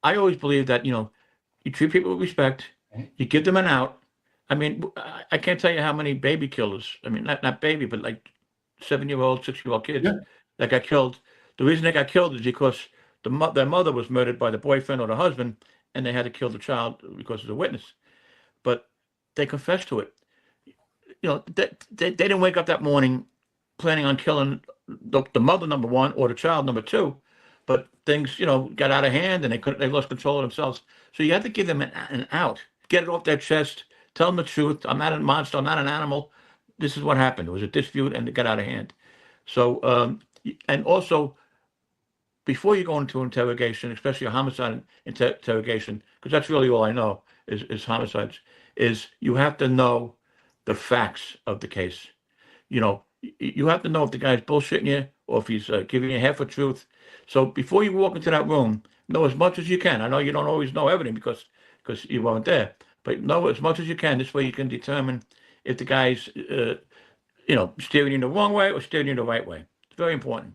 I always believe that, you treat people with respect, you give them an out. I mean, I can't tell you how many baby killers, I mean, not baby, but like 7-year-old, 6-year-old kids Yeah. that got killed. The reason they got killed is because their mother was murdered by the boyfriend or the husband, and they had to kill the child because of the witness. But they confessed to it. They didn't wake up that morning planning on killing the mother, number one, or the child, number two. But things, got out of hand, and they lost control of themselves. So you have to give them an out, get it off their chest, tell them the truth. I'm not a monster. I'm not an animal. This is what happened. It was a dispute, and it got out of hand. So, and also, before you go into interrogation, especially a homicide interrogation, because that's really all I know is homicides, is you have to know the facts of the case. You have to know if the guy's bullshitting you or if he's giving you half a truth. So before you walk into that room, know as much as you can. I know you don't always know everything because you weren't there, but know as much as you can. This way you can determine if the guy's, steering you the wrong way or steering you the right way. It's very important.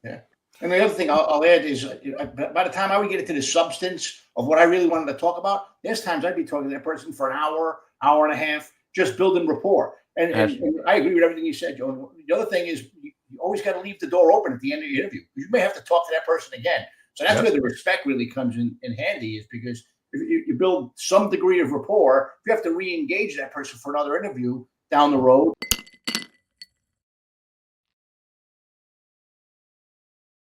Yeah. And the other thing I'll add is, by the time I would get into the substance of what I really wanted to talk about, there's times I'd be talking to that person for an hour and a half, just building rapport. And I agree with everything you said, Joe. The other thing is you always got to leave the door open at the end of the interview. You may have to talk to that person again. So that's where the respect really comes in handy, is because if you build some degree of rapport, if you have to re-engage that person for another interview down the road,